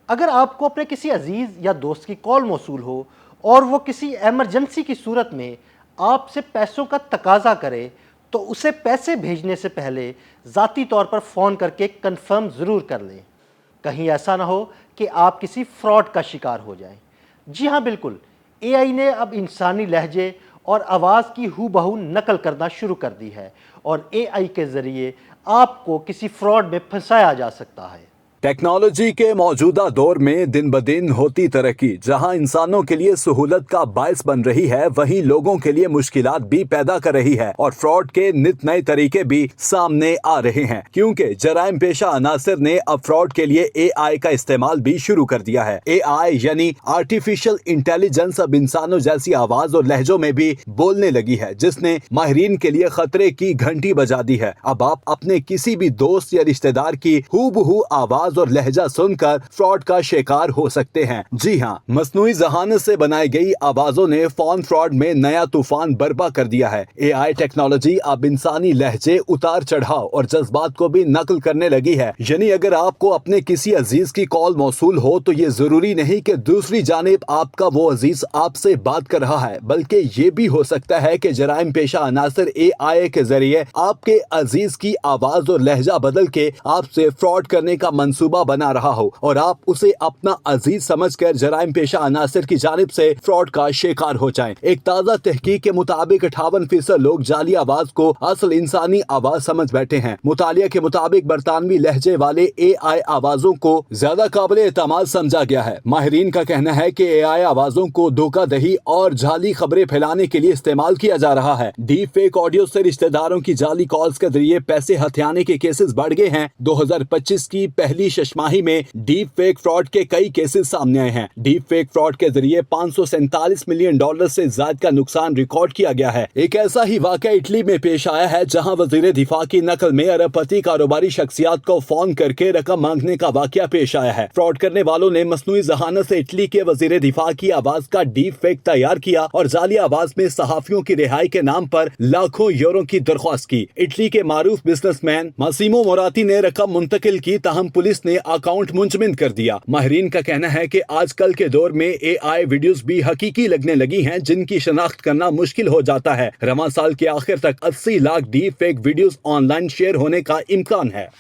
اگر آپ کو اپنے کسی عزیز یا دوست کی کال موصول ہو اور وہ کسی ایمرجنسی کی صورت میں آپ سے پیسوں کا تقاضا کرے تو اسے پیسے بھیجنے سے پہلے ذاتی طور پر فون کر کے کنفرم ضرور کر لیں، کہیں ایسا نہ ہو کہ آپ کسی فراڈ کا شکار ہو جائیں۔ جی ہاں بالکل، اے آئی نے اب انسانی لہجے اور آواز کی ہو بہو نقل کرنا شروع کر دی ہے، اور اے آئی کے ذریعے آپ کو کسی فراڈ میں پھنسایا جا سکتا ہے۔ ٹیکنالوجی کے موجودہ دور میں دن بدن ہوتی ترقی جہاں انسانوں کے لیے سہولت کا باعث بن رہی ہے، وہیں لوگوں کے لیے مشکلات بھی پیدا کر رہی ہے اور فراڈ کے نت نئے طریقے بھی سامنے آ رہے ہیں، کیونکہ جرائم پیشہ عناصر نے اب فراڈ کے لیے اے آئی کا استعمال بھی شروع کر دیا ہے۔ اے آئی یعنی آرٹیفیشل انٹیلیجنس اب انسانوں جیسی آواز اور لہجوں میں بھی بولنے لگی ہے، جس نے ماہرین کے لیے خطرے کی گھنٹی بجا دی ہے۔ اب آپ اپنے کسی بھی دوست یا رشتہ دار کی ہو بہو آواز اور لہجہ سن کر فراڈ کا شکار ہو سکتے ہیں۔ جی ہاں، مصنوعی ذہانت سے بنائی گئی آوازوں نے فون فراڈ میں نیا طوفان برپا کر دیا ہے۔ اے آئی ٹیکنالوجی اب انسانی لہجے، اتار چڑھاؤ اور جذبات کو بھی نقل کرنے لگی ہے، یعنی اگر آپ کو اپنے کسی عزیز کی کال موصول ہو تو یہ ضروری نہیں کہ دوسری جانب آپ کا وہ عزیز آپ سے بات کر رہا ہے، بلکہ یہ بھی ہو سکتا ہے کہ جرائم پیشہ عناصر اے آئی کے ذریعے آپ کے عزیز کی آواز اور لہجہ بدل کے آپ سے فراڈ کرنے کا منصوبہ بنا رہا ہو اور آپ اسے اپنا عزیز سمجھ کر جرائم پیشہ عناصر کی جانب سے فراڈ کا شکار ہو جائیں۔ ایک تازہ تحقیق کے مطابق 58% لوگ جعلی آواز کو اصل انسانی آواز سمجھ بیٹھے ہیں۔ مطالعہ کے مطابق برطانوی لہجے والے اے آئی آوازوں کو زیادہ قابل اعتماد سمجھا گیا ہے۔ ماہرین کا کہنا ہے کہ اے آئی آوازوں کو دھوکہ دہی اور جعلی خبریں پھیلانے کے لیے استعمال کیا جا رہا ہے۔ ڈیپ فیک آڈیو سے رشتہ داروں کی جعلی کالز کے ذریعے پیسے ہتھیانے کے کیسز بڑھ گئے ہیں۔ 2025 کی پہلی ششماہی میں ڈیپ فیک فراڈ کے کئی کیسز سامنے آئے ہیں۔ ڈیپ فیک فراڈ کے ذریعے $547 ملین سے زائد کا نقصان ریکارڈ کیا گیا ہے۔ ایک ایسا ہی واقعہ اٹلی میں پیش آیا ہے، جہاں وزیر دفاع کی نقل میں ارب پتی کاروباری شخصیات کو فون کر کے رقم مانگنے کا واقعہ پیش آیا ہے۔ فراڈ کرنے والوں نے مصنوعی ذہانت سے اٹلی کے وزیر دفاع کی آواز کا ڈیپ فیک تیار کیا اور جعلی آواز میں صحافیوں کی رہائی کے نام پر لاکھوں یورو کی درخواست کی۔ اٹلی کے معروف بزنس مین ماسیمو موراتی نے رقم منتقل کی، تاہم پولیس نے اکاؤنٹ منجمد کر دیا۔ ماہرین کا کہنا ہے کہ آج کل کے دور میں اے آئی ویڈیوز بھی حقیقی لگنے لگی ہیں، جن کی شناخت کرنا مشکل ہو جاتا ہے۔ رواں سال کے آخر تک 80 lakh deep fake videos on line share ہونے کا امکان ہے۔